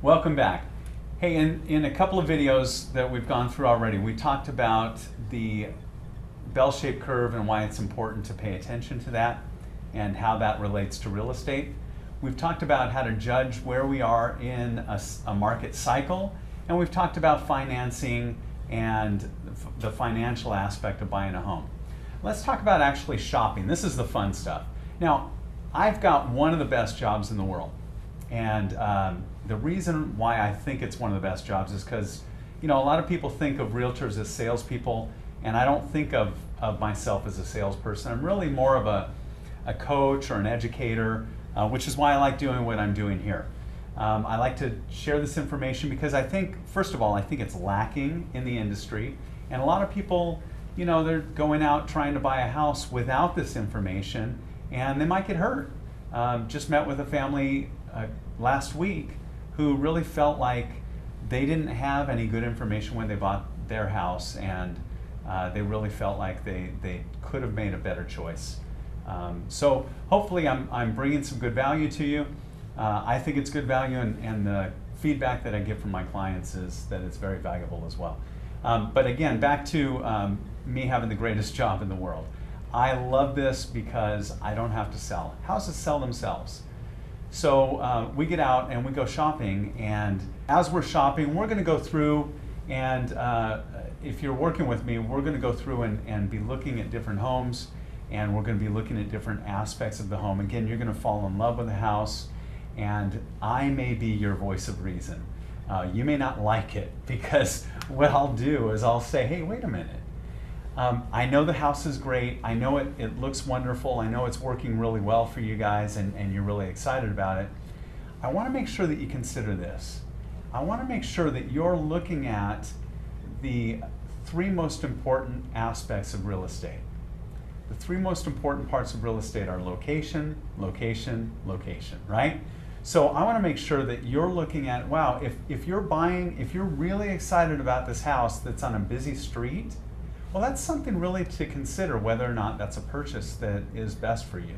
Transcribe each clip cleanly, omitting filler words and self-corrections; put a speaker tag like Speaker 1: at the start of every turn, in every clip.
Speaker 1: Welcome back. Hey, in a couple of videos that we've gone through already, we talked about the bell-shaped curve and why it's important to pay attention to that and how that relates to real estate. We've talked about how to judge where we are in a market cycle, and we've talked about financing and the financial aspect of buying a home. Let's talk about actually shopping. This is the fun stuff. Now, I've got one of the best jobs in the world. And the reason why I think it's one of the best jobs is because, a lot of people think of realtors as salespeople, and I don't think of myself as a salesperson. I'm really more of a coach or an educator, which is why I like doing what I'm doing here. I like to share this information because I think, first of all, I think it's lacking in the industry. And a lot of people, they're going out trying to buy a house without this information, and they might get hurt. Just met with a family last week who really felt like they didn't have any good information when they bought their house, and they really felt like they could have made a better choice. So hopefully I'm bringing some good value to you. I think it's good value, and the feedback that I get from my clients is that it's very valuable as well. But again, back to me having the greatest job in the world. I love this because I don't have to sell. Houses sell themselves. So we get out and we go shopping, and as we're shopping, we're going to go through, and if you're working with me, we're going to go through and be looking at different homes, and we're going to be looking at different aspects of the home. Again, you're going to fall in love with the house, and I may be your voice of reason. You may not like it, because what I'll do is I'll say, hey, wait a minute. I know the house is great. I know it looks wonderful. I know it's working really well for you guys, and you're really excited about it. I want to make sure that you consider this. I want to make sure that you're looking at the three most important aspects of real estate. The three most important parts of real estate are location, location, location, right? So I want to make sure that you're looking at, wow, if you're really excited about this house that's on a busy street, well, that's something really to consider whether or not that's a purchase that is best for you.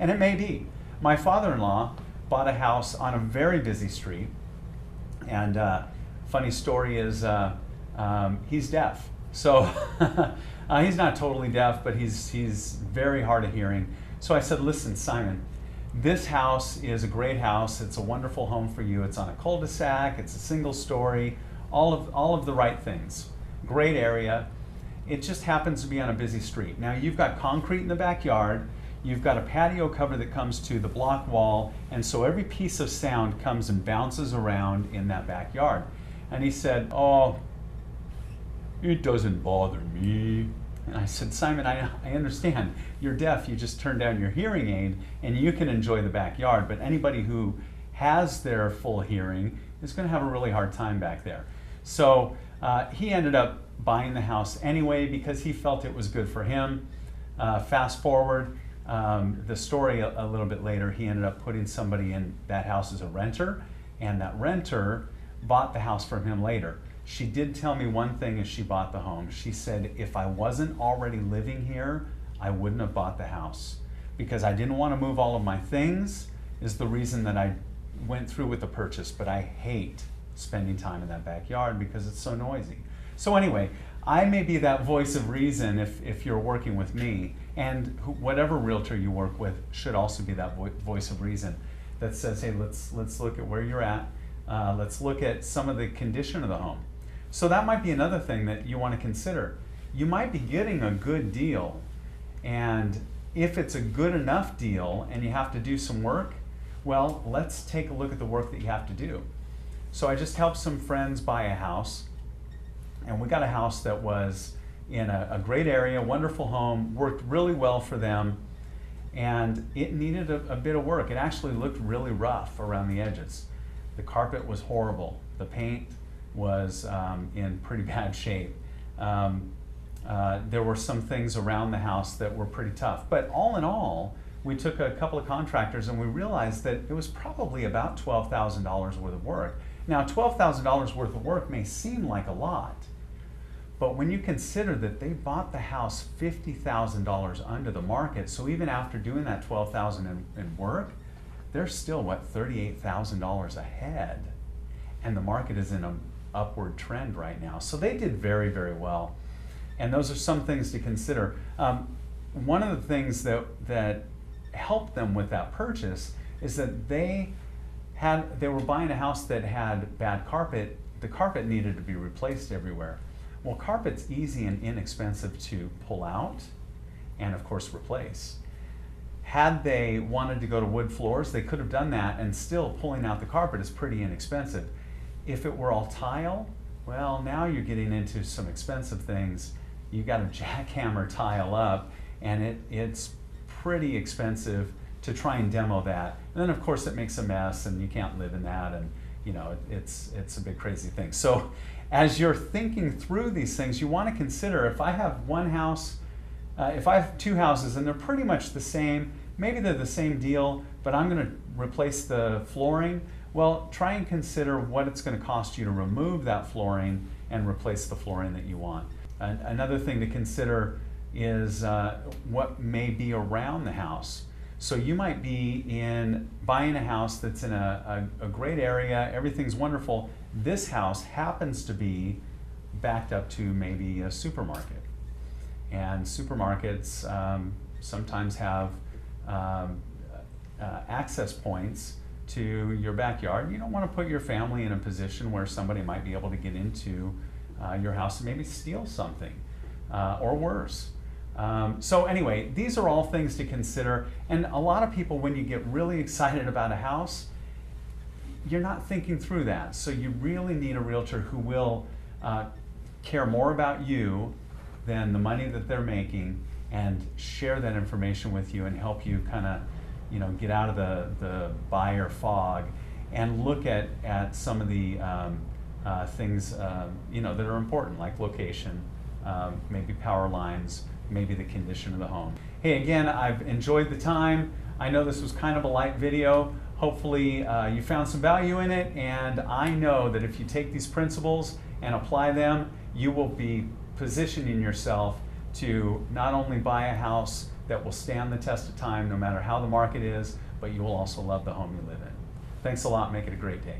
Speaker 1: And it may be. My father-in-law bought a house on a very busy street, and funny story is he's deaf. So he's not totally deaf, but he's very hard of hearing. So I said, listen, Simon, this house is a great house. It's a wonderful home for you. It's on a cul-de-sac. It's a single story, all of the right things. Great area. It just happens to be on a busy street. Now, you've got concrete in the backyard, you've got a patio cover that comes to the block wall, and so every piece of sound comes and bounces around in that backyard. And he said, oh, it doesn't bother me. And I said, Simon, I understand. You're deaf, you just turned down your hearing aid, and you can enjoy the backyard, but anybody who has their full hearing is going to have a really hard time back there. So he ended up buying the house anyway because he felt it was good for him. Fast forward, the story a little bit later, he ended up putting somebody in that house as a renter, and that renter bought the house from him later. She did tell me one thing as she bought the home. She said, if I wasn't already living here, I wouldn't have bought the house, because I didn't want to move all of my things is the reason that I went through with the purchase, but I hate spending time in that backyard because it's so noisy. So anyway, I may be that voice of reason if you're working with me, and whatever realtor you work with should also be that voice of reason that says, hey, let's look at where you're at. Let's look at some of the condition of the home. So that might be another thing that you want to consider. You might be getting a good deal, and if it's a good enough deal and you have to do some work, well, let's take a look at the work that you have to do. So I just helped some friends buy a house, and we got a house that was in a great area, wonderful home, worked really well for them, and it needed a bit of work. It actually looked really rough around the edges. The carpet was horrible. The paint was in pretty bad shape. There were some things around the house that were pretty tough. But all in all, we took a couple of contractors and we realized that it was probably about $12,000 worth of work. Now, $12,000 worth of work may seem like a lot, but when you consider that they bought the house $50,000 under the market, so even after doing that $12,000 in work, they're still, what, $38,000 ahead. and the market is in an upward trend right now. So they did very, very well. And those are some things to consider. One of the things that helped them with that purchase is that they were buying a house that had bad carpet. The carpet needed to be replaced everywhere. Well, carpet's easy and inexpensive to pull out and of course replace. Had they wanted to go to wood floors, they could have done that, and still pulling out the carpet is pretty inexpensive. If it were all tile, well, now you're getting into some expensive things. You got to jackhammer tile up, and it's pretty expensive to try and demo that. And then of course it makes a mess and you can't live in that, and you know, it's a big crazy thing. So as you're thinking through these things, you want to consider, if I have one house, if I have two houses and they're pretty much the same, maybe they're the same deal, but I'm going to replace the flooring, well, try and consider what it's going to cost you to remove that flooring and replace the flooring that you want. Another thing to consider is what may be around the house. So you might be buying a house that's in a great area, everything's wonderful. This house happens to be backed up to maybe a supermarket. And supermarkets sometimes have access points to your backyard. You don't want to put your family in a position where somebody might be able to get into your house and maybe steal something, or worse. So anyway, these are all things to consider. And a lot of people, when you get really excited about a house, you're not thinking through that. So you really need a realtor who will care more about you than the money that they're making, and share that information with you and help you kind of, you know, get out of the buyer fog and look at some of the things you know, that are important, like location, maybe power lines, maybe the condition of the home. Hey, again, I've enjoyed the time. I know this was kind of a light video. Hopefully you found some value in it, and I know that if you take these principles and apply them, you will be positioning yourself to not only buy a house that will stand the test of time no matter how the market is, but you will also love the home you live in. Thanks a lot. Make it a great day.